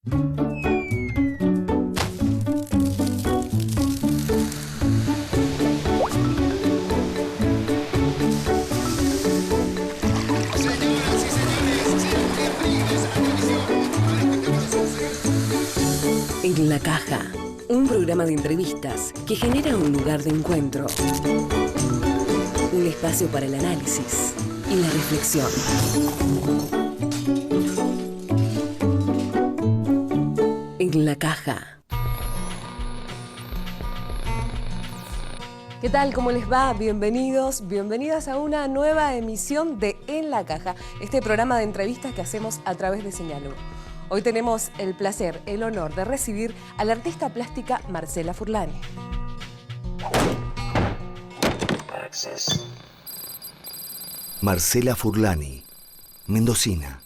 En la Caja, un programa de entrevistas que genera un lugar de encuentro, un espacio para el análisis y la reflexión. En la Caja. ¿Qué tal? ¿Cómo les va? Bienvenidos, bienvenidas a una nueva emisión de En la Caja, este programa de entrevistas que hacemos a través de Señalo. Hoy tenemos el placer, el honor de recibir a la artista plástica Marcela Furlani. Marcela Furlani, mendocina,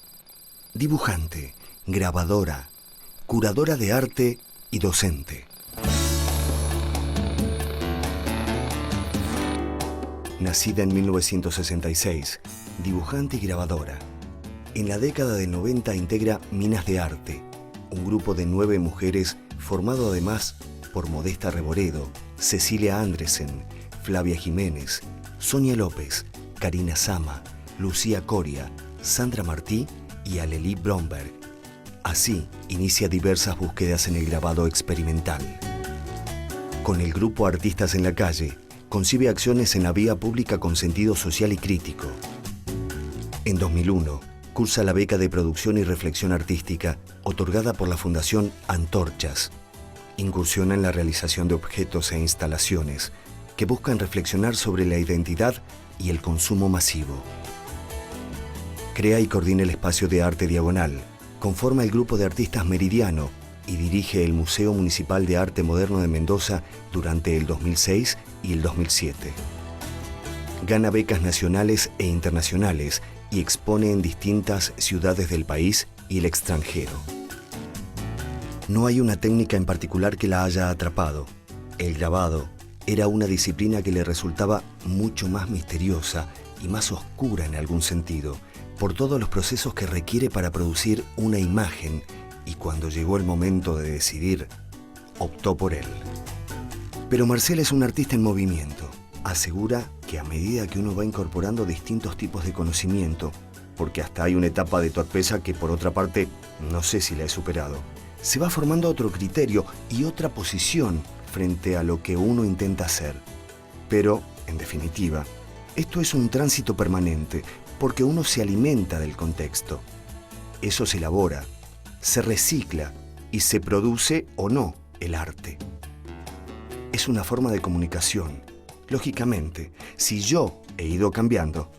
dibujante, grabadora, curadora de arte y docente. Nacida en 1966, dibujante y grabadora. En la década del 90 integra Minas de Arte, un grupo de 9 mujeres formado además por Modesta Reboredo, Cecilia Andresen, Flavia Jiménez, Sonia López, Karina Sama, Lucía Coria, Sandra Martí y Alelí Bromberg. Así inicia diversas búsquedas en el grabado experimental. Con el grupo Artistas en la Calle, concibe acciones en la vía pública con sentido social y crítico. En 2001, cursa la beca de producción y reflexión artística otorgada por la Fundación Antorchas. Incursiona en la realización de objetos e instalaciones que buscan reflexionar sobre la identidad y el consumo masivo. Crea y coordina el espacio de arte Diagonal, conforma el grupo de artistas Meridiano y dirige el Museo Municipal de Arte Moderno de Mendoza durante el 2006 y el 2007. Gana becas nacionales e internacionales y expone en distintas ciudades del país y el extranjero. No hay una técnica en particular que la haya atrapado. El grabado era una disciplina que le resultaba mucho más misteriosa y más oscura en algún sentido, por todos los procesos que requiere para producir una imagen, y cuando llegó el momento de decidir, optó por él. Pero Marcela es un artista en movimiento. Asegura que a medida que uno va incorporando distintos tipos de conocimiento, porque hasta hay una etapa de torpeza que por otra parte no sé si la he superado, se va formando otro criterio y otra posición frente a lo que uno intenta hacer. Pero, en definitiva, esto es un tránsito permanente, porque uno se alimenta del contexto. Eso se elabora, se recicla y se produce o no el arte. Es una forma de comunicación. Lógicamente, si yo he ido cambiando,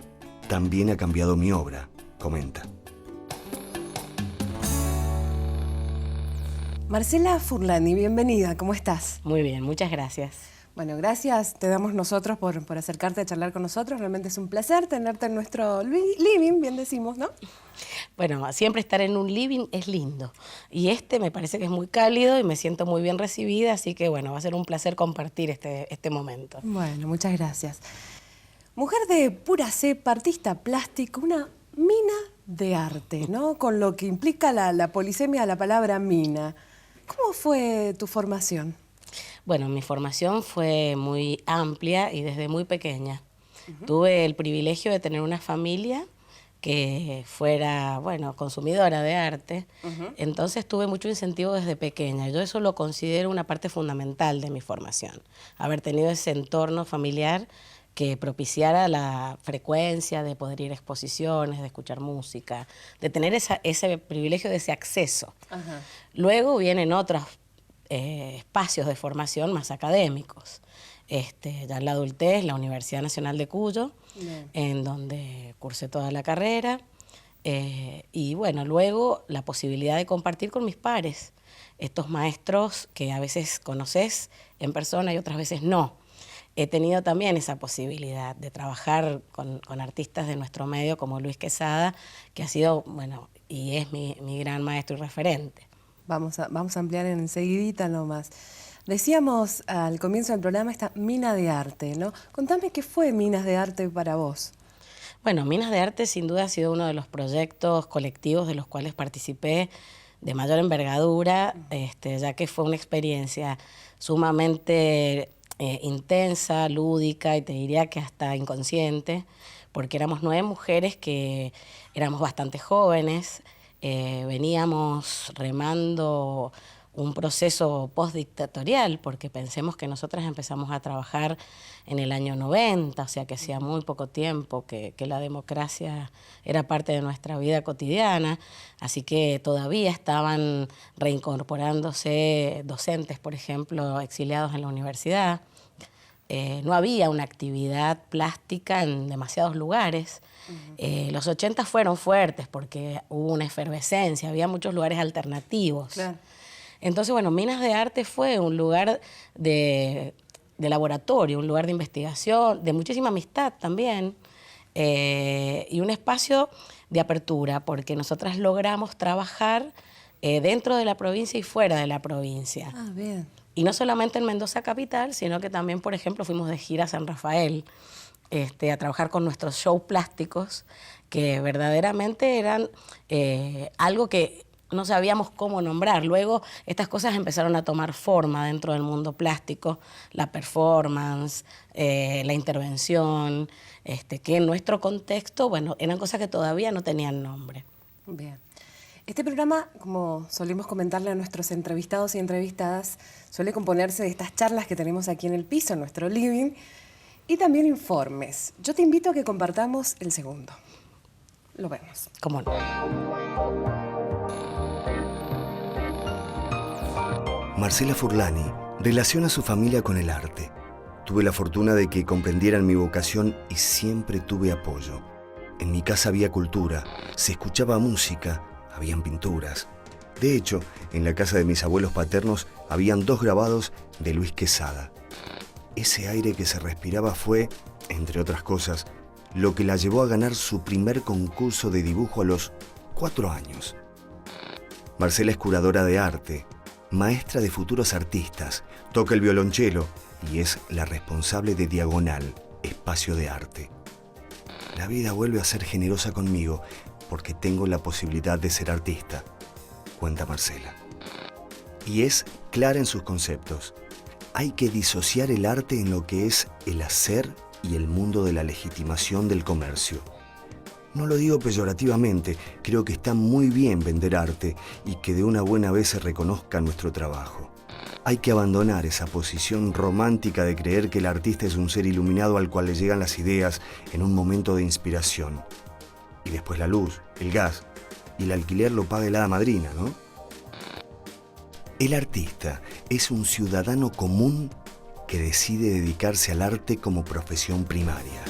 también ha cambiado mi obra, comenta. Marcela Furlani, bienvenida, ¿cómo estás? Muy bien, muchas gracias. Bueno, gracias te damos nosotros por acercarte a charlar con nosotros. Realmente es un placer tenerte en nuestro living, bien decimos, ¿no? Bueno, siempre estar en un living es lindo. Y me parece que es muy cálido y me siento muy bien recibida, así que bueno, va a ser un placer compartir este momento. Bueno, muchas gracias. Mujer de pura cepa, artista plástico, una mina de arte, ¿no? Con lo que implica la polisemia de la palabra mina. ¿Cómo fue tu formación? Bueno, mi formación fue muy amplia y desde muy pequeña. Tuve el privilegio de tener una familia que fuera, bueno, consumidora de arte. Entonces tuve mucho incentivo desde pequeña. Yo eso lo considero una parte fundamental de mi formación. Haber tenido ese entorno familiar que propiciara la frecuencia de poder ir a exposiciones, de escuchar música, de tener ese privilegio de ese acceso. Luego vienen otros espacios de formación más académicos. Ya en la adultez, la Universidad Nacional de Cuyo, en donde cursé toda la carrera, y bueno, luego la posibilidad de compartir con mis pares, estos maestros que a veces conoces en persona y otras veces no. He tenido también esa posibilidad de trabajar con artistas de nuestro medio como Luis Quesada, que ha sido, bueno, y es mi gran maestro y referente. Vamos a ampliar enseguidita nomás. Decíamos al comienzo del programa esta mina de arte, ¿no? Contame qué fue Minas de Arte para vos. Bueno, Minas de Arte sin duda ha sido uno de los proyectos colectivos de los cuales participé de mayor envergadura, ya que fue una experiencia sumamente intensa, lúdica y te diría que hasta inconsciente, porque éramos 9 mujeres que éramos bastante jóvenes, veníamos remando un proceso postdictatorial, porque pensemos que nosotras empezamos a trabajar en el año 90, o sea que hacía muy poco tiempo que la democracia era parte de nuestra vida cotidiana, así que todavía estaban reincorporándose docentes, por ejemplo, exiliados en la universidad. No había una actividad plástica en demasiados lugares. Los 80 fueron fuertes porque hubo una efervescencia, había muchos lugares alternativos. Claro. Entonces, bueno, Minas de Arte fue un lugar de laboratorio, un lugar de investigación, de muchísima amistad también, y un espacio de apertura, porque nosotras logramos trabajar dentro de la provincia y fuera de la provincia. Ah, bien. Y no solamente en Mendoza capital, sino que también, por ejemplo, fuimos de gira a San Rafael a trabajar con nuestros shows plásticos, que verdaderamente eran algo que no sabíamos cómo nombrar. Luego estas cosas empezaron a tomar forma dentro del mundo plástico, la performance, la intervención, que en nuestro contexto, bueno, eran cosas que todavía no tenían nombre. Bien. Este programa, como solemos comentarle a nuestros entrevistados y entrevistadas, suele componerse de estas charlas que tenemos aquí en el piso, en nuestro living, y también informes. Yo te invito a que compartamos el segundo. Lo vemos. ¿Cómo no? Marcela Furlani relaciona a su familia con el arte. Tuve la fortuna de que comprendieran mi vocación y siempre tuve apoyo. En mi casa había cultura, se escuchaba música, habían pinturas. De hecho, en la casa de mis abuelos paternos habían 2 grabados de Luis Quesada. Ese aire que se respiraba fue, entre otras cosas, lo que la llevó a ganar su primer concurso de dibujo a los 4 años. Marcela es curadora de arte, maestra de futuros artistas, toca el violonchelo y es la responsable de Diagonal, espacio de arte. La vida vuelve a ser generosa conmigo porque tengo la posibilidad de ser artista, cuenta Marcela. Y es clara en sus conceptos. Hay que disociar el arte en lo que es el hacer y el mundo de la legitimación del comercio. No lo digo peyorativamente, creo que está muy bien vender arte y que de una buena vez se reconozca nuestro trabajo. Hay que abandonar esa posición romántica de creer que el artista es un ser iluminado al cual le llegan las ideas en un momento de inspiración. Y después la luz, el gas y el alquiler lo paga el hada madrina, ¿no? El artista es un ciudadano común que decide dedicarse al arte como profesión primaria.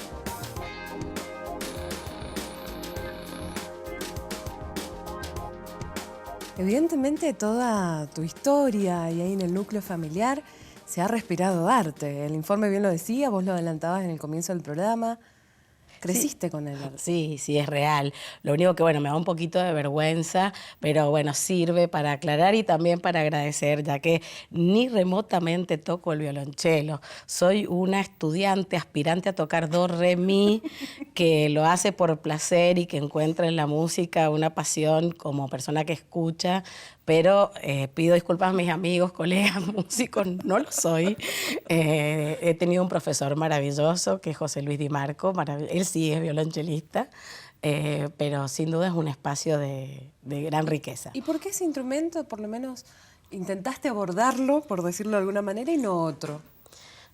Evidentemente toda tu historia y ahí en el núcleo familiar se ha respirado arte. El informe bien lo decía, vos lo adelantabas en el comienzo del programa. ¿Creciste con el arte? Sí, sí, es real. Lo único que, bueno, me da un poquito de vergüenza, pero bueno, sirve para aclarar y también para agradecer, ya que ni remotamente toco el violonchelo. Soy una estudiante aspirante a tocar do, re, mi, que lo hace por placer y que encuentra en la música una pasión como persona que escucha, pero pido disculpas a mis amigos, colegas, músicos, no lo soy. He tenido un profesor maravilloso, que es José Luis Di Marco, él sí es violonchelista, pero sin duda es un espacio de gran riqueza. ¿Y por qué ese instrumento, por lo menos, intentaste abordarlo, por decirlo de alguna manera, y no otro?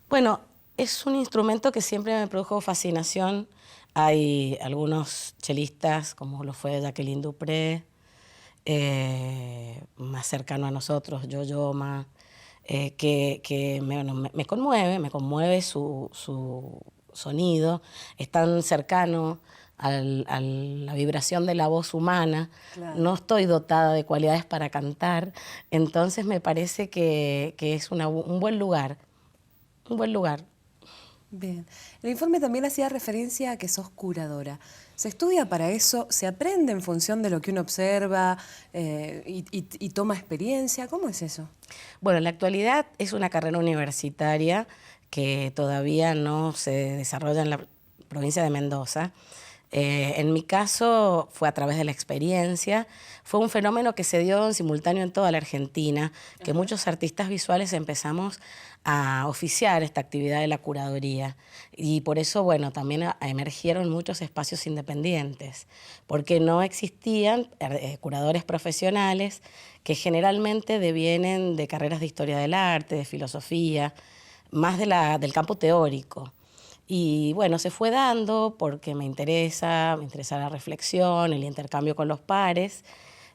Bueno, es un instrumento que siempre me produjo fascinación. Hay algunos chelistas, como lo fue Jacqueline Dupré, más cercano a nosotros, Yo-Yo-Ma, que me conmueve su sonido, es tan cercano a la vibración de la voz humana. Claro. No estoy dotada de cualidades para cantar, entonces me parece que es un buen lugar, un buen lugar. Bien. El informe también hacía referencia a que sos curadora. ¿Se estudia para eso? ¿Se aprende en función de lo que uno observa y toma experiencia? ¿Cómo es eso? Bueno, en la actualidad es una carrera universitaria que todavía no se desarrolla en la provincia de Mendoza. En mi caso fue a través de la experiencia, fue un fenómeno que se dio en simultáneo en toda la Argentina, que muchos artistas visuales empezamos a oficiar esta actividad de la curaduría y por eso, bueno, también emergieron muchos espacios independientes, porque no existían curadores profesionales que generalmente devienen de carreras de historia del arte, de filosofía, más del campo teórico. Y bueno, se fue dando porque me interesa la reflexión, el intercambio con los pares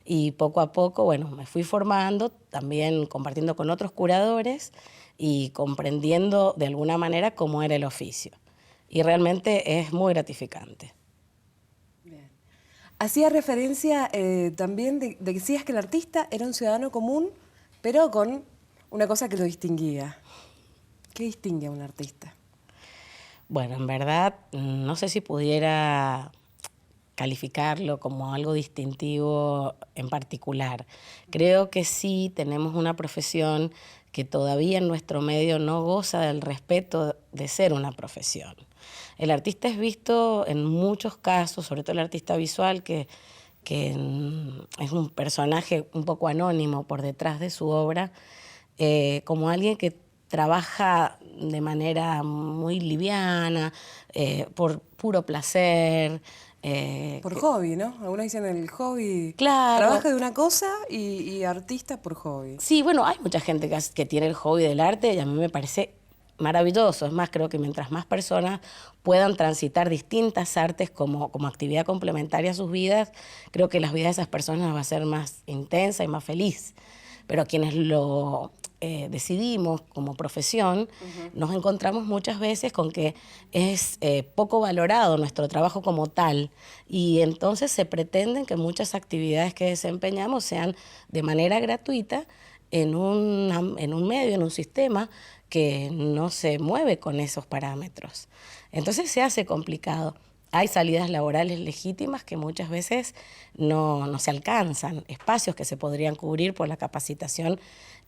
y poco a poco, bueno, me fui formando, también compartiendo con otros curadores y comprendiendo de alguna manera cómo era el oficio. Y realmente es muy gratificante. Bien. Hacía referencia también de que decías que el artista era un ciudadano común, pero con una cosa que lo distinguía. ¿Qué distingue a un artista? Bueno, en verdad, no sé si pudiera calificarlo como algo distintivo en particular. Creo que sí tenemos una profesión que todavía en nuestro medio no goza del respeto de ser una profesión. El artista es visto en muchos casos, sobre todo el artista visual, que es un personaje un poco anónimo por detrás de su obra, como alguien que trabaja de manera muy liviana, por puro placer. Por hobby, ¿no? Algunos dicen el hobby. Claro. Trabaja de una cosa y artista por hobby. Sí, bueno, hay mucha gente que tiene el hobby del arte y a mí me parece maravilloso. Es más, creo que mientras más personas puedan transitar distintas artes como actividad complementaria a sus vidas, creo que las vidas de esas personas va a ser más intensa y más feliz. Pero quienes lo decidimos como profesión, nos encontramos muchas veces con que es poco valorado nuestro trabajo como tal y entonces se pretenden que muchas actividades que desempeñamos sean de manera gratuita en un medio, en un sistema que no se mueve con esos parámetros. Entonces se hace complicado. Hay salidas laborales legítimas que muchas veces no se alcanzan, espacios que se podrían cubrir por la capacitación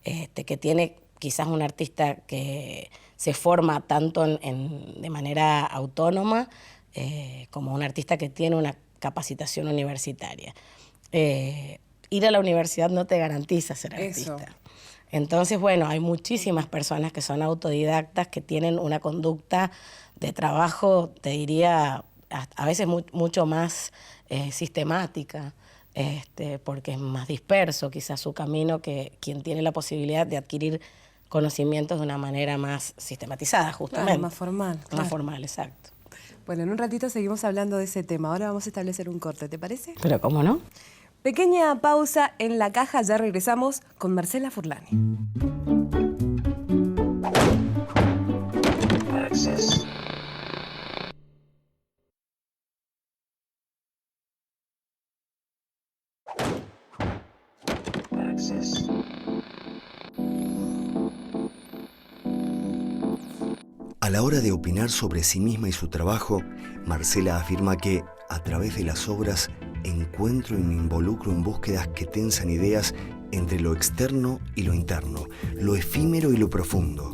que tiene quizás un artista que se forma tanto de manera autónoma como un artista que tiene una capacitación universitaria. Ir a la universidad no te garantiza ser artista. Eso. Entonces, bueno, hay muchísimas personas que son autodidactas, que tienen una conducta de trabajo, te diría, a veces mucho más sistemática, porque es más disperso quizás su camino que quien tiene la posibilidad de adquirir conocimientos de una manera más sistematizada, justamente. Claro, más formal. Más formal, exacto. Bueno, en un ratito seguimos hablando de ese tema. Ahora vamos a establecer un corte, ¿te parece? Pero ¿cómo no? Pequeña pausa en la caja, ya regresamos con Marcela Furlani. Access. Access. A la hora de opinar sobre sí misma y su trabajo, Marcela afirma que, a través de las obras, encuentro y me involucro en búsquedas que tensan ideas entre lo externo y lo interno, lo efímero y lo profundo.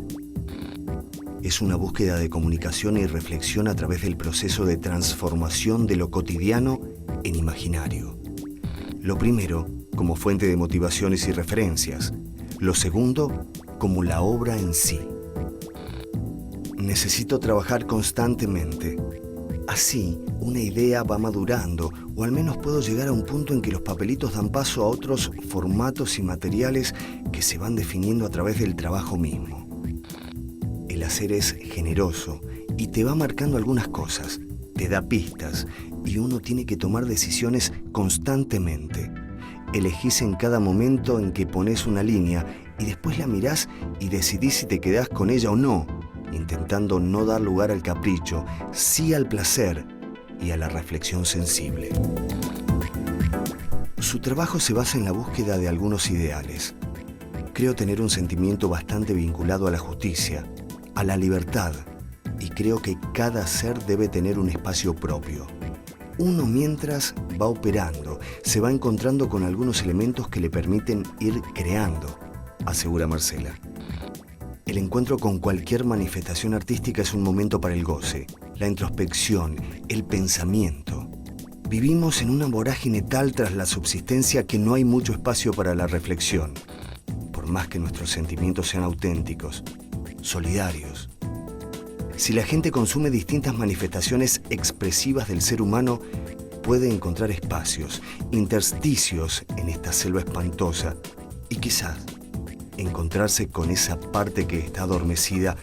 Es una búsqueda de comunicación y reflexión a través del proceso de transformación de lo cotidiano en imaginario. Lo primero, como fuente de motivaciones y referencias. Lo segundo, como la obra en sí. Necesito trabajar constantemente. Así, una idea va madurando, o al menos puedo llegar a un punto en que los papelitos dan paso a otros formatos y materiales que se van definiendo a través del trabajo mismo. El hacer es generoso y te va marcando algunas cosas, te da pistas y uno tiene que tomar decisiones constantemente. Elegís en cada momento en que pones una línea y después la mirás y decidís si te quedás con ella o no, intentando no dar lugar al capricho, sí al placer y a la reflexión sensible. Su trabajo se basa en la búsqueda de algunos ideales. Creo tener un sentimiento bastante vinculado a la justicia, a la libertad, y creo que cada ser debe tener un espacio propio. Uno mientras va operando, se va encontrando con algunos elementos que le permiten ir creando, asegura Marcela. El encuentro con cualquier manifestación artística es un momento para el goce, la introspección, el pensamiento. Vivimos en una vorágine tal tras la subsistencia que no hay mucho espacio para la reflexión, por más que nuestros sentimientos sean auténticos, solidarios. Si la gente consume distintas manifestaciones expresivas del ser humano, puede encontrar espacios, intersticios en esta selva espantosa y quizás encontrarse con esa parte que está adormecida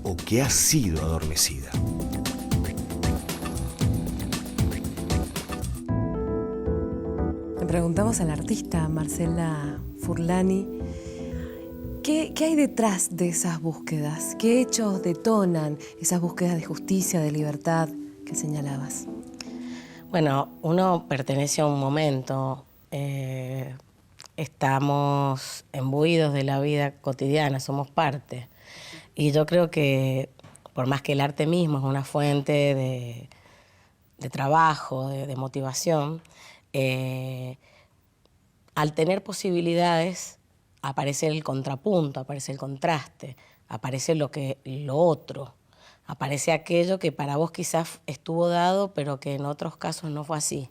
o que ha sido adormecida. Le preguntamos a la artista Marcela Furlani, ¿qué hay detrás de esas búsquedas? ¿Qué hechos detonan esas búsquedas de justicia, de libertad que señalabas? Bueno, uno pertenece a un momento, estamos imbuidos de la vida cotidiana, somos parte. Y yo creo que, por más que el arte mismo es una fuente de trabajo, de motivación, al tener posibilidades aparece el contrapunto, aparece el contraste, aparece lo otro, aparece aquello que para vos quizás estuvo dado, pero que en otros casos no fue así.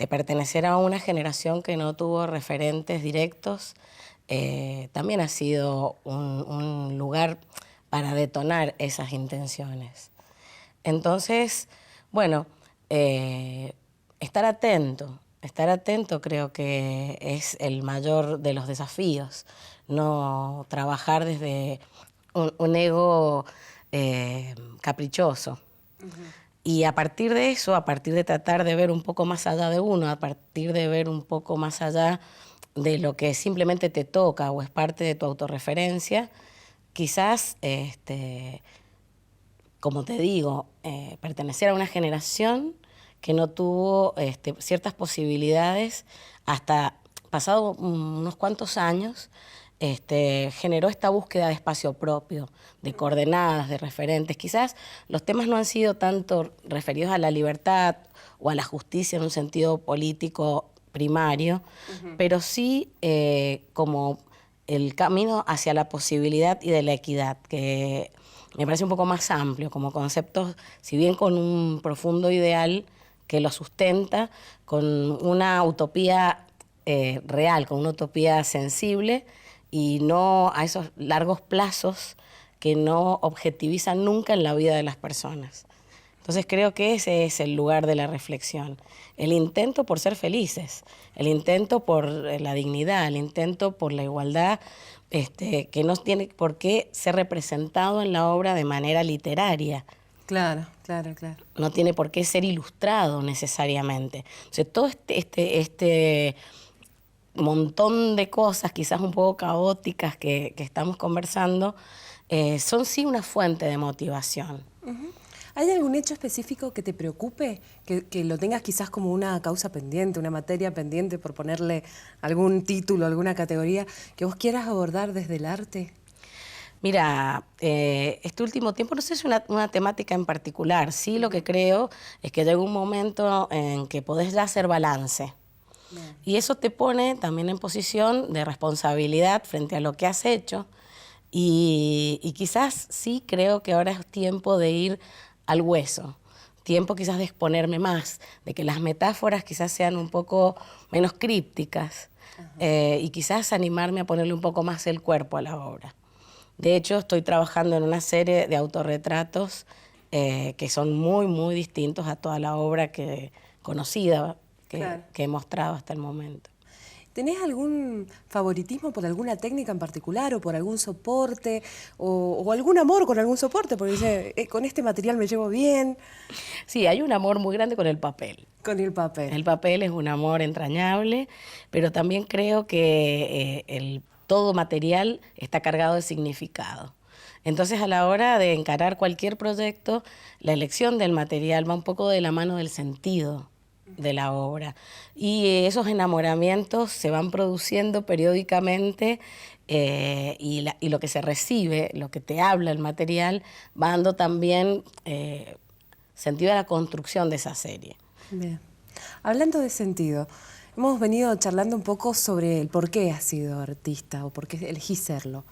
Pertenecer a una generación que no tuvo referentes directos también ha sido un lugar para detonar esas intenciones. Entonces, bueno, estar atento creo que es el mayor de los desafíos, no trabajar desde un ego caprichoso. Y a partir de eso, a partir de tratar de ver un poco más allá de uno, a partir de ver un poco más allá de lo que simplemente te toca o es parte de tu autorreferencia, quizás, como te digo, pertenecer a una generación que no tuvo ciertas posibilidades hasta pasado unos cuantos años, generó esta búsqueda de espacio propio, de coordenadas, de referentes. Quizás los temas no han sido tanto referidos a la libertad o a la justicia en un sentido político primario, pero sí como el camino hacia la posibilidad y de la equidad, que me parece un poco más amplio, como conceptos, si bien con un profundo ideal que lo sustenta, con una utopía real, con una utopía sensible, y no a esos largos plazos que no objetivizan nunca en la vida de las personas. Entonces creo que ese es el lugar de la reflexión, el intento por ser felices, el intento por la dignidad, el intento por la igualdad, que no tiene por qué ser representado en la obra de manera literaria. Claro. No tiene por qué ser ilustrado necesariamente. O sea, todo este montón de cosas, quizás un poco caóticas que estamos conversando, son sí una fuente de motivación. ¿Hay algún hecho específico que te preocupe? Que lo tengas quizás como una causa pendiente, una materia pendiente, por ponerle algún título, alguna categoría, que vos quieras abordar desde el arte? Mira, este último tiempo no sé si es una temática en particular. Sí, lo que creo es que llega un momento en que podés ya hacer balance. Bien. Y eso te pone también en posición de responsabilidad frente a lo que has hecho. Y quizás sí creo que ahora es tiempo de ir al hueso. Tiempo quizás de exponerme más, de que las metáforas quizás sean un poco menos crípticas. Y quizás animarme a ponerle un poco más el cuerpo a la obra. De hecho, estoy trabajando en una serie de autorretratos que son muy, muy distintos a toda la obra conocida que he mostrado hasta el momento. ¿Tenés algún favoritismo por alguna técnica en particular o por algún soporte o algún amor con algún soporte? Porque dice, con este material me llevo bien. Sí, hay un amor muy grande con el papel. Con el papel. El papel es un amor entrañable, pero también creo que todo material está cargado de significado. Entonces, a la hora de encarar cualquier proyecto, la elección del material va un poco de la mano del sentido de la obra. Y esos enamoramientos se van produciendo periódicamente y lo que se recibe, lo que te habla el material, va dando también sentido a la construcción de esa serie. Bien. Hablando de sentido, hemos venido charlando un poco sobre el por qué has sido artista o por qué elegís serlo.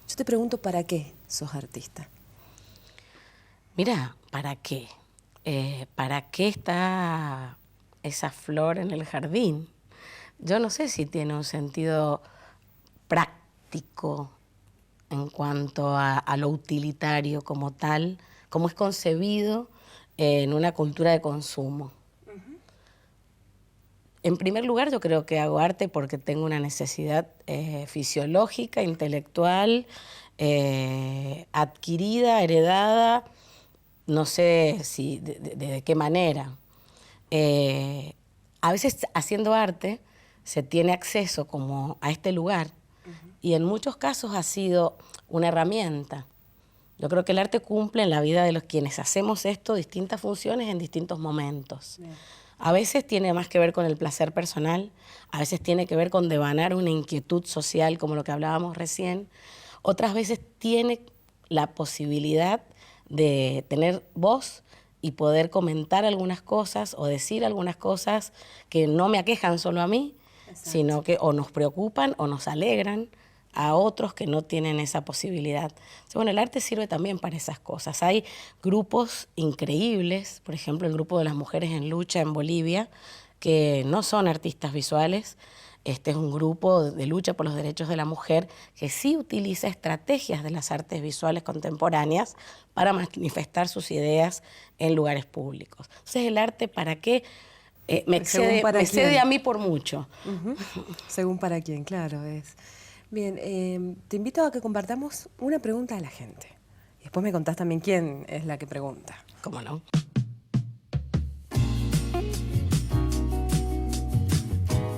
Yo te pregunto, ¿para qué sos artista? Mira, ¿para qué? ¿Para qué está esa flor en el jardín. Yo no sé si tiene un sentido práctico en cuanto a lo utilitario como tal, como es concebido en una cultura de consumo. En primer lugar, yo creo que hago arte porque tengo una necesidad fisiológica, intelectual, adquirida, heredada, no sé si de qué manera. A veces haciendo arte se tiene acceso como a este lugar y en muchos casos ha sido una herramienta. Yo creo que el arte cumple en la vida de los quienes hacemos esto distintas funciones en distintos momentos. Bien. A veces tiene más que ver con el placer personal, a veces tiene que ver con devanar una inquietud social como lo que hablábamos recién, otras veces tiene la posibilidad de tener voz y poder comentar algunas cosas o decir algunas cosas que no me aquejan solo a mí, exacto, sino que o nos preocupan o nos alegran a otros que no tienen esa posibilidad. Entonces, bueno, el arte sirve también para esas cosas. Hay grupos increíbles, por ejemplo, el grupo de las mujeres en lucha en Bolivia, que no son artistas visuales. Este es un grupo de lucha por los derechos de la mujer que sí utiliza estrategias de las artes visuales contemporáneas para manifestar sus ideas en lugares públicos. Entonces, ¿el arte para qué? Me excede a mí por mucho. Según para quién, claro. Bien, te invito a que compartamos una pregunta a la gente. Y después me contás también quién es la que pregunta. ¿Cómo no?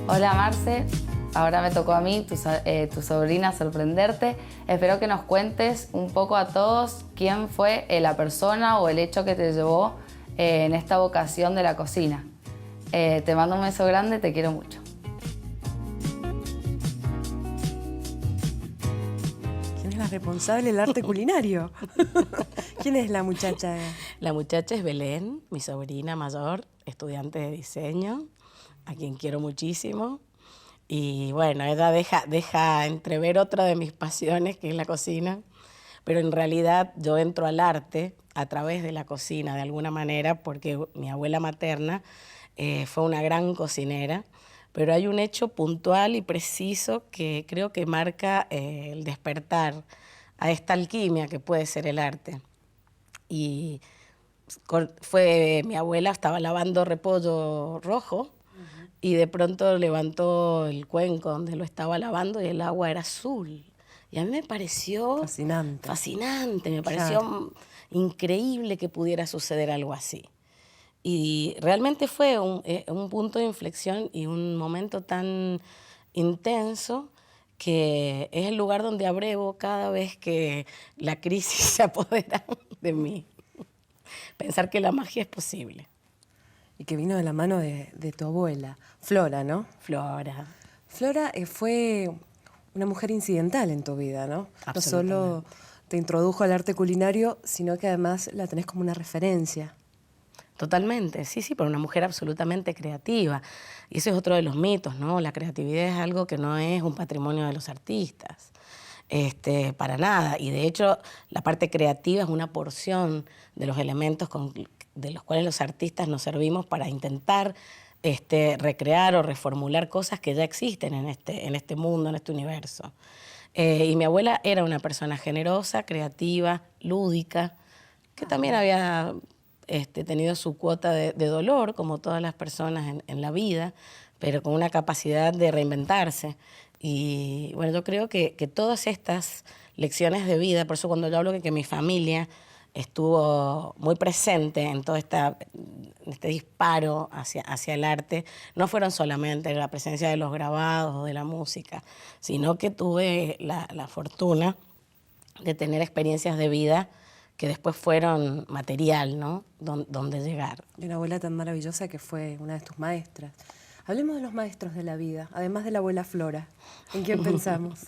Hola Marce, ahora me tocó a mí, tu sobrina, sorprenderte. Espero que nos cuentes un poco a todos quién fue la persona o el hecho que te llevó en esta vocación de la cocina. Te mando un beso grande, te quiero mucho. ¿Quién es la responsable del arte culinario? ¿Quién es la muchacha? La muchacha es Belén, mi sobrina mayor, estudiante de diseño, a quien quiero muchísimo. Y bueno, ella deja entrever otra de mis pasiones, que es la cocina. Pero en realidad yo entro al arte a través de la cocina, de alguna manera, porque mi abuela materna fue una gran cocinera. Pero hay un hecho puntual y preciso que creo que marca el despertar a esta alquimia que puede ser el arte. Y mi abuela estaba lavando repollo rojo, y de pronto levantó el cuenco donde lo estaba lavando y el agua era azul. Y a mí me pareció fascinante, me pareció increíble que pudiera suceder algo así. Y realmente fue un punto de inflexión y un momento tan intenso que es el lugar donde abrevo cada vez que la crisis se apodera de mí. Pensar que la magia es posible. Y que vino de la mano de tu abuela, Flora, ¿no? Flora. Flora fue una mujer incidental en tu vida, ¿no? No solo te introdujo al arte culinario, sino que además la tenés como una referencia. Totalmente, sí, pero una mujer absolutamente creativa. Y ese es otro de los mitos, ¿no? La creatividad es algo que no es un patrimonio de los artistas, para nada. Y de hecho, la parte creativa es una porción de los elementos de los cuales los artistas nos servimos para intentar recrear o reformular cosas que ya existen en este mundo, en este universo. Y mi abuela era una persona generosa, creativa, lúdica, que también había tenido su cuota de dolor, como todas las personas en la vida, pero con una capacidad de reinventarse. Y bueno, yo creo que todas estas lecciones de vida, por eso cuando yo hablo que mi familia estuvo muy presente en todo este disparo hacia el arte, no fueron solamente la presencia de los grabados o de la música, sino que tuve la fortuna de tener experiencias de vida que después fueron material, ¿no? Donde llegar. Y una abuela tan maravillosa que fue una de tus maestras. Hablemos de los maestros de la vida, además de la abuela Flora. ¿En quién pensamos?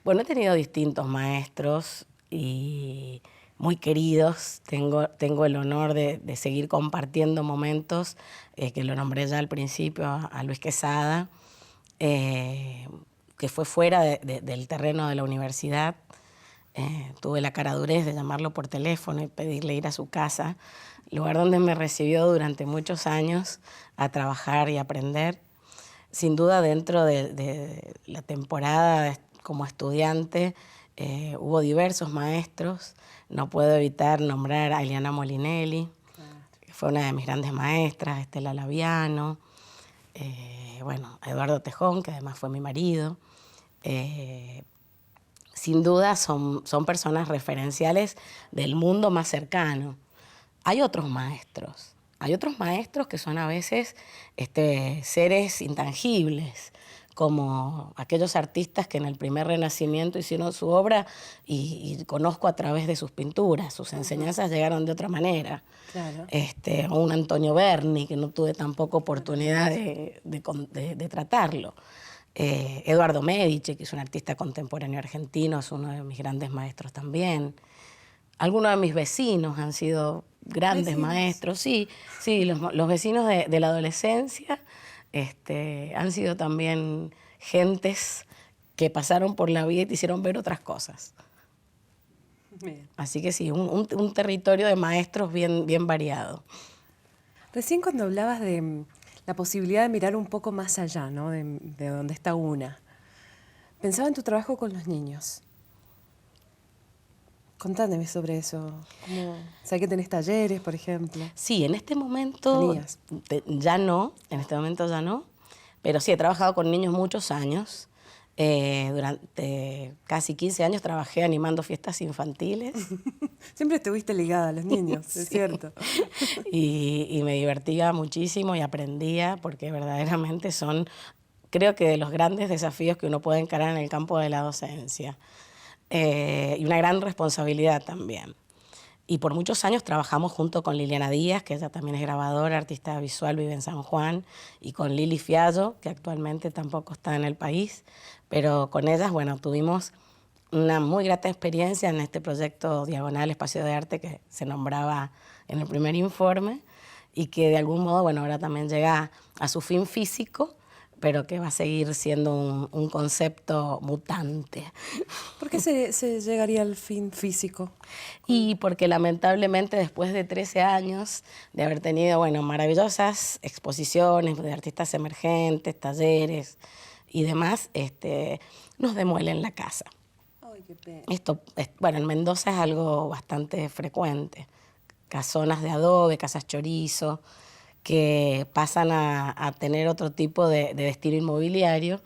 Bueno, he tenido distintos maestros y muy queridos. Tengo el honor de seguir compartiendo momentos, que lo nombré ya al principio, a Luis Quesada, que fue fuera del terreno de la universidad. Tuve la caradurez de llamarlo por teléfono y pedirle ir a su casa, lugar donde me recibió durante muchos años a trabajar y aprender. Sin duda, dentro de la temporada como estudiante, hubo diversos maestros. No puedo evitar nombrar a Eliana Molinelli, que fue una de mis grandes maestras, Estela Laviano, a Eduardo Tejón, que además fue mi marido. Sin duda son personas referenciales del mundo más cercano. Hay otros maestros que son a veces seres intangibles, como aquellos artistas que en el primer Renacimiento hicieron su obra y conozco a través de sus pinturas, sus enseñanzas llegaron de otra manera. Claro. O un Antonio Berni, que no tuve tampoco oportunidad de tratarlo. Eduardo Medici, que es un artista contemporáneo argentino, es uno de mis grandes maestros también. Algunos de mis vecinos han sido grandes maestros, sí, los vecinos de la adolescencia han sido también gentes que pasaron por la vida y te hicieron ver otras cosas. Bien. Así que sí, un territorio de maestros bien variado. Recién cuando hablabas de la posibilidad de mirar un poco más allá, ¿no? de donde está una, pensaba en tu trabajo con los niños. Contáneme sobre eso. Sé que tenés talleres, por ejemplo. Sí, en este momento ya no, pero sí, he trabajado con niños muchos años. Durante casi 15 años trabajé animando fiestas infantiles. Siempre estuviste ligada a los niños, sí. Es cierto. Y me divertía muchísimo y aprendía, porque verdaderamente son, creo que de los grandes desafíos que uno puede encarar en el campo de la docencia. Y una gran responsabilidad también. Y por muchos años trabajamos junto con Liliana Díaz, que ella también es grabadora, artista visual, vive en San Juan, y con Lili Fiallo, que actualmente tampoco está en el país, pero con ellas, tuvimos una muy grata experiencia en este proyecto Diagonal Espacio de Arte que se nombraba en el primer informe y que de algún modo, ahora también llega a su fin físico, pero que va a seguir siendo un concepto mutante. ¿Por qué se llegaría al fin físico? Y porque lamentablemente después de 13 años de haber tenido, maravillosas exposiciones de artistas emergentes, talleres y demás, nos demuelen la casa. Ay, qué pena. Esto, en Mendoza es algo bastante frecuente. Casonas de adobe, casas chorizo, que pasan a tener otro tipo de destino inmobiliario.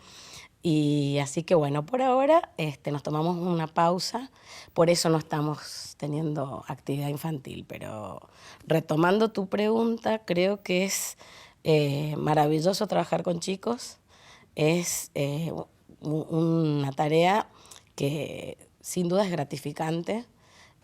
Y así que por ahora nos tomamos una pausa, por eso no estamos teniendo actividad infantil. Pero retomando tu pregunta, creo que es maravilloso trabajar con chicos, es una tarea que sin duda es gratificante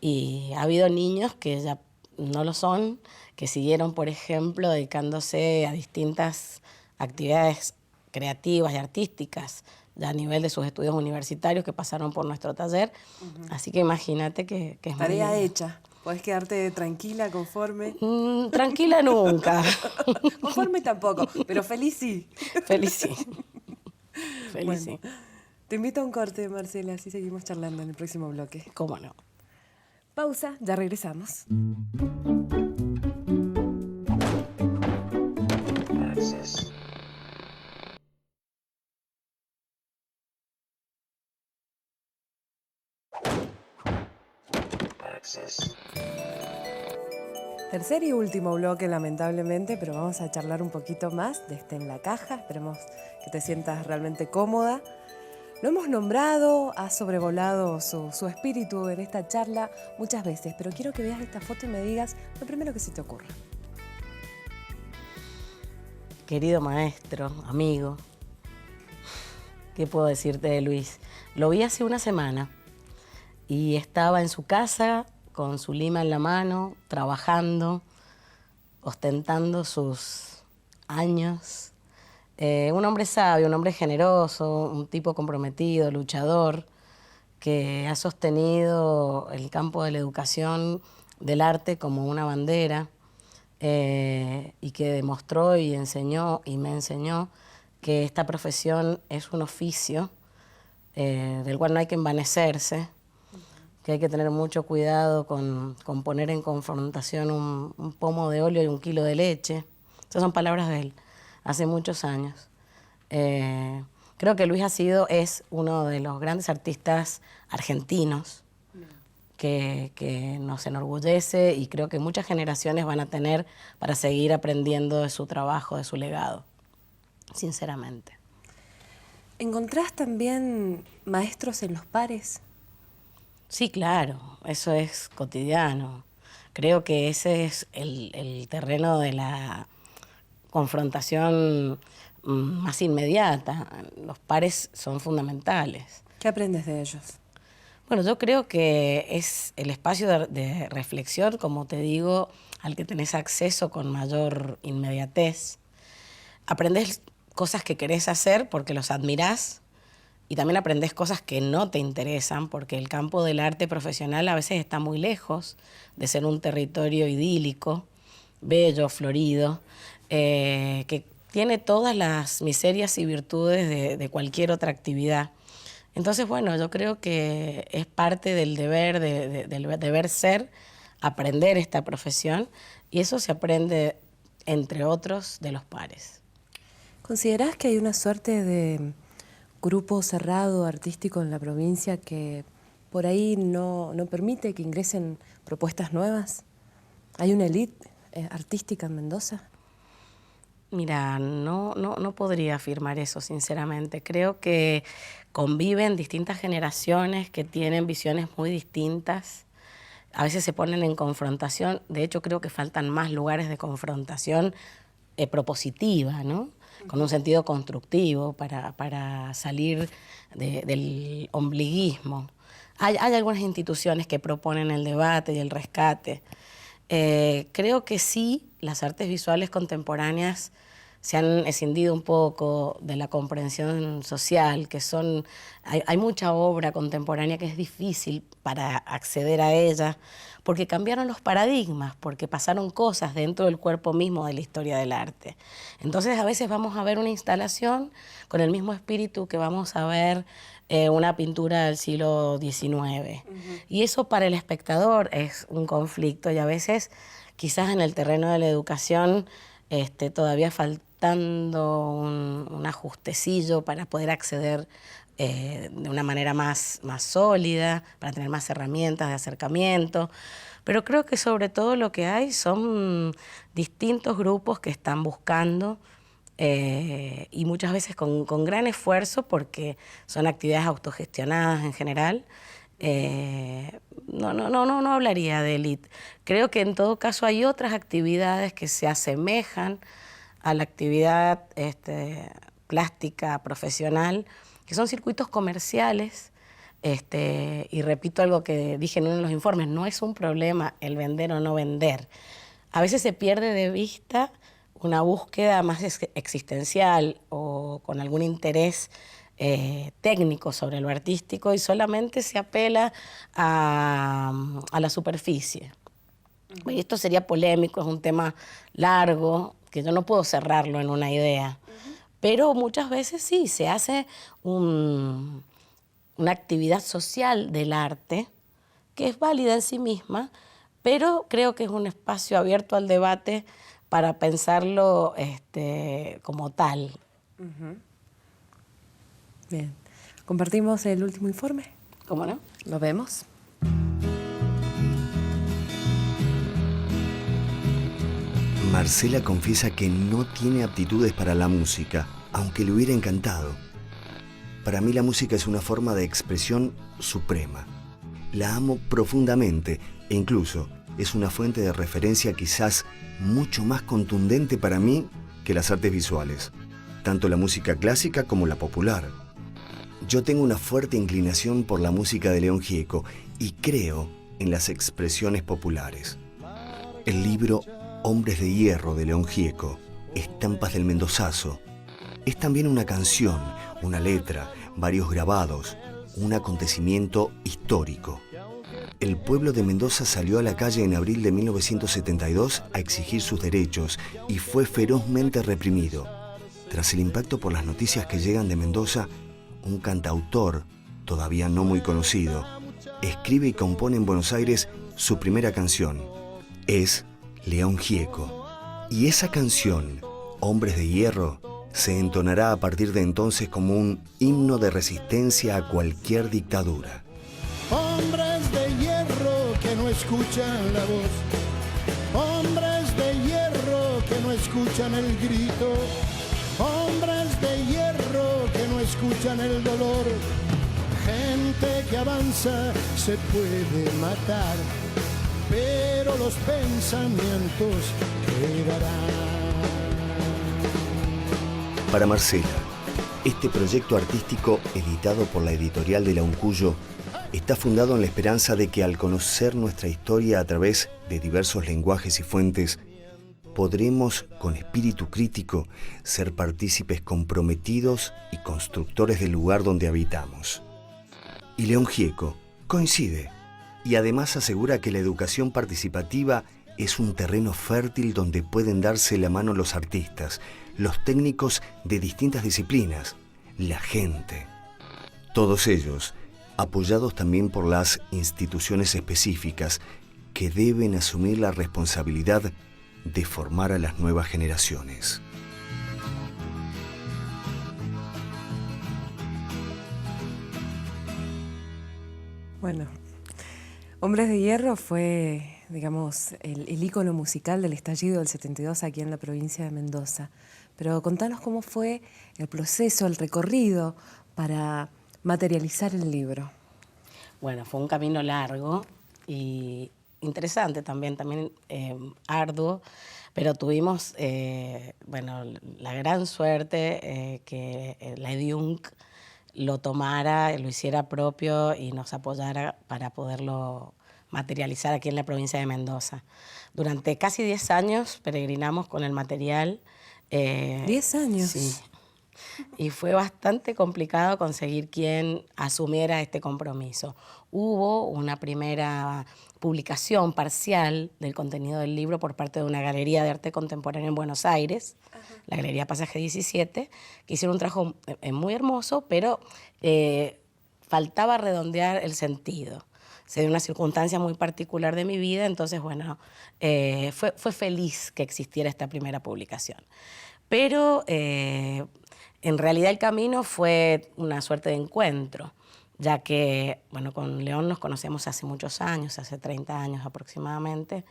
y ha habido niños que ya no lo son, que siguieron, por ejemplo, dedicándose a distintas actividades creativas y artísticas, ya a nivel de sus estudios universitarios que pasaron por nuestro taller. Así que imagínate que es tarea muy hecha. Podés quedarte tranquila, conforme. Tranquila nunca. Conforme tampoco, pero feliz sí. Feliz sí. Feliz sí. Te invito a un corte, Marcela, así seguimos charlando en el próximo bloque. ¿Cómo no? Pausa, ya regresamos. Access. Access. Tercer y último bloque, lamentablemente, pero vamos a charlar un poquito más de En la Caja. Esperemos que te sientas realmente cómoda. Lo hemos nombrado, has sobrevolado su espíritu en esta charla muchas veces, pero quiero que veas esta foto y me digas lo primero que se te ocurra. Querido maestro, amigo, ¿qué puedo decirte de Luis? Lo vi hace una semana y estaba en su casa con su lima en la mano, trabajando, ostentando sus años. Un hombre sabio, un hombre generoso, un tipo comprometido, luchador, que ha sostenido el campo de la educación, del arte como una bandera, y que demostró y enseñó y me enseñó que esta profesión es un oficio del cual no hay que envanecerse, que hay que tener mucho cuidado con poner en confrontación un pomo de óleo y 1 kilo de leche. Esas son palabras de él, hace muchos años. Creo que Luis es uno de los grandes artistas argentinos que nos enorgullece, y creo que muchas generaciones van a tener para seguir aprendiendo de su trabajo, de su legado, sinceramente. ¿Encontrás también maestros en los pares? Sí, claro, eso es cotidiano. Creo que ese es el terreno de la confrontación más inmediata. Los pares son fundamentales. ¿Qué aprendes de ellos? Bueno, yo creo que es el espacio de reflexión, como te digo, al que tenés acceso con mayor inmediatez. Aprendés cosas que querés hacer porque los admirás, y también aprendés cosas que no te interesan, porque el campo del arte profesional a veces está muy lejos de ser un territorio idílico, bello, florido, que tiene todas las miserias y virtudes de cualquier otra actividad. Entonces, bueno, yo creo que es parte del deber, del deber ser, aprender esta profesión, y eso se aprende, entre otros, de los pares. ¿Considerás que hay una suerte de grupo cerrado artístico en la provincia que por ahí no permite que ingresen propuestas nuevas? ¿Hay una élite artística en Mendoza? Mira, no podría afirmar eso, sinceramente. Creo que conviven distintas generaciones que tienen visiones muy distintas. A veces se ponen en confrontación. De hecho, creo que faltan más lugares de confrontación propositiva, ¿no? Con un sentido constructivo para salir del ombliguismo. Hay algunas instituciones que proponen el debate y el rescate. Creo que sí, las artes visuales contemporáneas se han escindido un poco de la comprensión social, hay mucha obra contemporánea que es difícil para acceder a ella, porque cambiaron los paradigmas, porque pasaron cosas dentro del cuerpo mismo de la historia del arte. Entonces a veces vamos a ver una instalación con el mismo espíritu que vamos a ver una pintura del siglo XIX. Y eso para el espectador es un conflicto, y a veces quizás en el terreno de la educación todavía faltando un ajustecillo para poder acceder de una manera más sólida, para tener más herramientas de acercamiento. Pero creo que sobre todo lo que hay son distintos grupos que están buscando, y muchas veces con gran esfuerzo, porque son actividades autogestionadas en general. No hablaría de élite. Creo que en todo caso hay otras actividades que se asemejan a la actividad plástica profesional, que son circuitos comerciales, y repito algo que dije en uno de los informes, no es un problema el vender o no vender. A veces se pierde de vista una búsqueda más existencial o con algún interés técnico sobre lo artístico, y solamente se apela a la superficie. Y esto sería polémico, es un tema largo, que yo no puedo cerrarlo en una idea. Pero muchas veces sí, se hace una actividad social del arte, que es válida en sí misma, pero creo que es un espacio abierto al debate para pensarlo como tal. Bien. ¿Compartimos el último informe? ¿Cómo no? ¿Lo vemos? Marcela confiesa que no tiene aptitudes para la música, aunque le hubiera encantado. Para mí la música es una forma de expresión suprema. La amo profundamente e incluso es una fuente de referencia quizás mucho más contundente para mí que las artes visuales, tanto la música clásica como la popular. Yo tengo una fuerte inclinación por la música de León Gieco y creo en las expresiones populares. El libro Hombres de Hierro de León Gieco, Estampas del Mendozazo, es también una canción, una letra, varios grabados, un acontecimiento histórico. El pueblo de Mendoza salió a la calle en abril de 1972 a exigir sus derechos y fue ferozmente reprimido. Tras el impacto por las noticias que llegan de Mendoza, un cantautor, todavía no muy conocido, escribe y compone en Buenos Aires su primera canción. Es León Gieco. Y esa canción, Hombres de Hierro, se entonará a partir de entonces como un himno de resistencia a cualquier dictadura. Hombres de hierro que no escuchan la voz, hombres de hierro que no escuchan el grito, hombres de hierro que no escuchan el dolor. Gente que avanza se puede matar, pero los pensamientos quedarán. Para Marcela, este proyecto artístico editado por la editorial de la Uncuyo está fundado en la esperanza de que al conocer nuestra historia a través de diversos lenguajes y fuentes, podremos, con espíritu crítico, ser partícipes comprometidos y constructores del lugar donde habitamos. Y León Gieco coincide y además asegura que la educación participativa es un terreno fértil donde pueden darse la mano los artistas, los técnicos de distintas disciplinas, la gente. Todos ellos apoyados también por las instituciones específicas que deben asumir la responsabilidad de formar a las nuevas generaciones. Bueno, Hombres de Hierro fue, digamos, el ícono musical del estallido del 72 aquí en la provincia de Mendoza. Pero contanos cómo fue el proceso, el recorrido para materializar el libro. Bueno, fue un camino largo y interesante también arduo, pero tuvimos la gran suerte que la EDIUNC lo tomara, lo hiciera propio y nos apoyara para poderlo materializar aquí en la provincia de Mendoza. Durante casi 10 años peregrinamos con el material. ¿10 años? Sí. Y fue bastante complicado conseguir quien asumiera este compromiso. Hubo una primera publicación parcial del contenido del libro por parte de una galería de arte contemporáneo en Buenos Aires, la Galería Pasaje 17, que hicieron un trabajo muy hermoso, pero faltaba redondear el sentido. Se dio una circunstancia muy particular de mi vida, entonces, fue feliz que existiera esta primera publicación. Pero en realidad el camino fue una suerte de encuentro, ya que, con León nos conocemos hace muchos años, hace 30 años aproximadamente,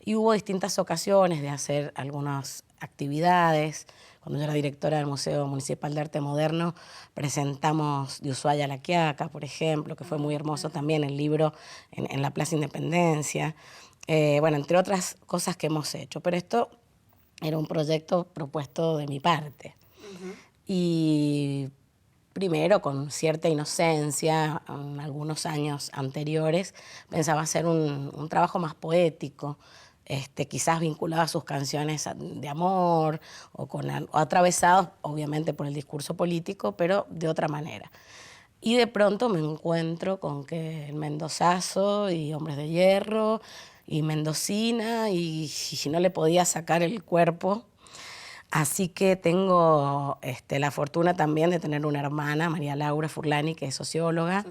y hubo distintas ocasiones de hacer algunas actividades. Cuando yo era directora del Museo Municipal de Arte Moderno, presentamos De Ushuaia a La Quiaca, por ejemplo, que fue muy hermoso también el libro en la Plaza Independencia, entre otras cosas que hemos hecho. Pero esto era un proyecto propuesto de mi parte. Y primero, con cierta inocencia, en algunos años anteriores, pensaba hacer un trabajo más poético, quizás vinculado a sus canciones de amor o atravesados, obviamente, por el discurso político, pero de otra manera. Y de pronto me encuentro con que el mendozazo y Hombres de Hierro y Mendocina, y no le podía sacar el cuerpo. Así que tengo la fortuna también de tener una hermana, María Laura Furlani, que es socióloga,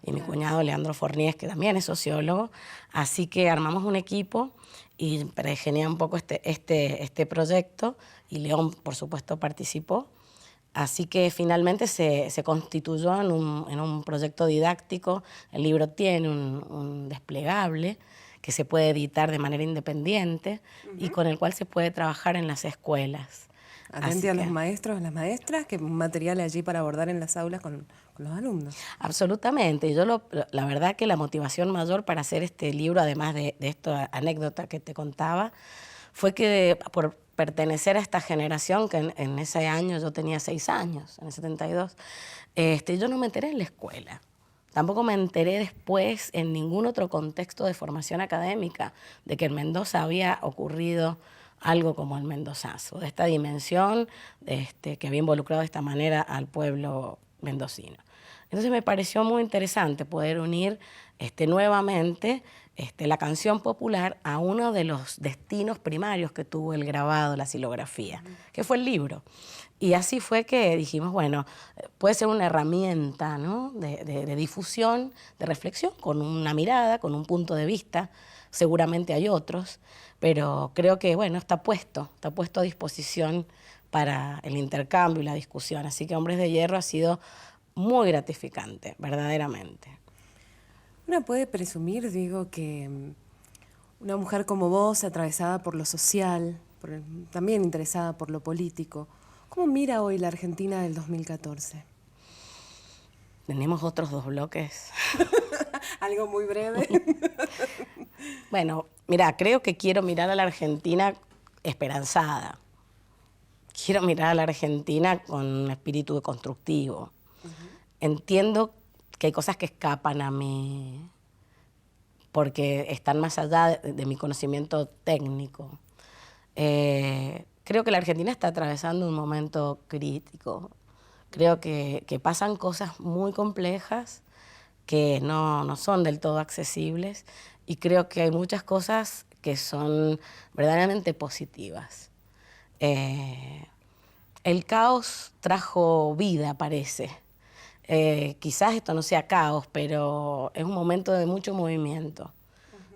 y mi cuñado Leandro Forníes, que también es sociólogo. Así que armamos un equipo y pergeñé un poco este proyecto, y León, por supuesto, participó. Así que finalmente se constituyó en un proyecto didáctico. El libro tiene un desplegable que se puede editar de manera independiente y con el cual se puede trabajar en las escuelas. Atente a los maestros, a las maestras, que material allí para abordar en las aulas con los alumnos. Absolutamente. Yo la verdad que la motivación mayor para hacer este libro, además de esta anécdota que te contaba, fue que por pertenecer a esta generación, que en ese año yo tenía 6 años, en el 72, yo no me enteré en la escuela. Tampoco me enteré después en ningún otro contexto de formación académica de que en Mendoza había ocurrido algo como el mendozazo, de esta dimensión que había involucrado de esta manera al pueblo mendocino. Entonces me pareció muy interesante poder unir nuevamente la canción popular a uno de los destinos primarios que tuvo el grabado, la xilografía, que fue el libro. Y así fue que dijimos, bueno, puede ser una herramienta, ¿no?, de difusión, de reflexión, con una mirada, con un punto de vista. Seguramente hay otros, pero creo que, bueno, está puesto a disposición para el intercambio y la discusión. Así que Hombres de Hierro ha sido muy gratificante, verdaderamente. Una puede presumir, digo, que una mujer como vos, atravesada por lo social, también interesada por lo político, ¿cómo mira hoy la Argentina del 2014? Tenemos otros 2 bloques. Algo muy breve. Bueno, mira, creo que quiero mirar a la Argentina esperanzada. Quiero mirar a la Argentina con un espíritu constructivo. Entiendo que hay cosas que escapan a mí porque están más allá de mi conocimiento técnico. Creo que la Argentina está atravesando un momento crítico. Creo que pasan cosas muy complejas que no son del todo accesibles, y creo que hay muchas cosas que son verdaderamente positivas. El caos trajo vida, parece. Quizás esto no sea caos, pero es un momento de mucho movimiento.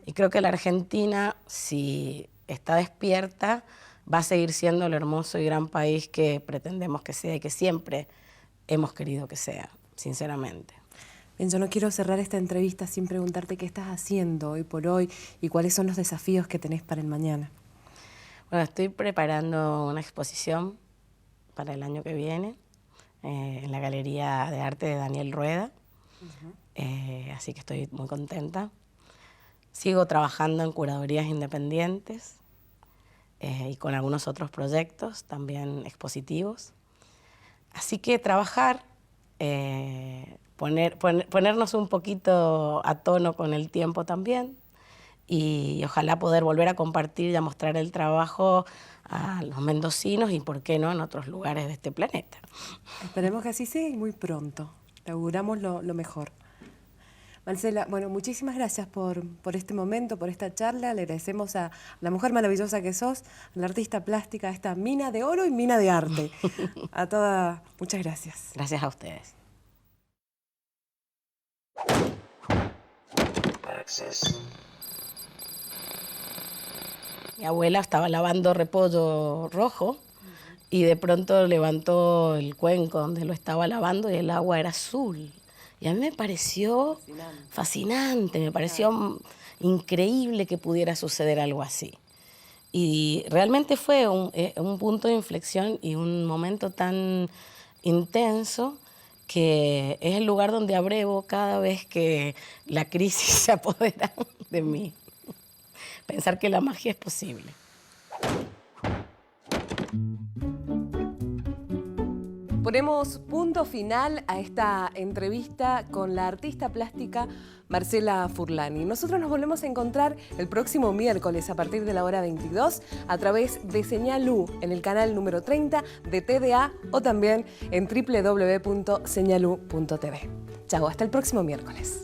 Y creo que la Argentina, si está despierta, va a seguir siendo el hermoso y gran país que pretendemos que sea y que siempre hemos querido que sea, sinceramente. Bien, yo no quiero cerrar esta entrevista sin preguntarte qué estás haciendo hoy por hoy y cuáles son los desafíos que tenés para el mañana. Bueno, estoy preparando una exposición para el año que viene en la Galería de Arte de Daniel Rueda, así que estoy muy contenta. Sigo trabajando en curadurías independientes y con algunos otros proyectos también expositivos. Así que trabajar, ponernos un poquito a tono con el tiempo también, y ojalá poder volver a compartir y a mostrar el trabajo a los mendocinos y, por qué no, en otros lugares de este planeta. Esperemos que así sea y muy pronto. Te auguramos lo mejor. Marcela, bueno, muchísimas gracias por este momento, por esta charla. Le agradecemos a la mujer maravillosa que sos, a la artista plástica, a esta mina de oro y mina de arte. A todas, muchas gracias. Gracias a ustedes. Access. Mi abuela estaba lavando repollo rojo y de pronto levantó el cuenco donde lo estaba lavando y el agua era azul. Y a mí me pareció fascinante, me pareció increíble que pudiera suceder algo así. Y realmente fue un punto de inflexión y un momento tan intenso que es el lugar donde abrevo cada vez que la crisis se apodera de mí. Pensar que la magia es posible. Ponemos punto final a esta entrevista con la artista plástica Marcela Furlani. Nosotros nos volvemos a encontrar el próximo miércoles a partir de la hora 22 a través de Señal U en el canal número 30 de TDA o también en www.señalu.tv. Chao, hasta el próximo miércoles.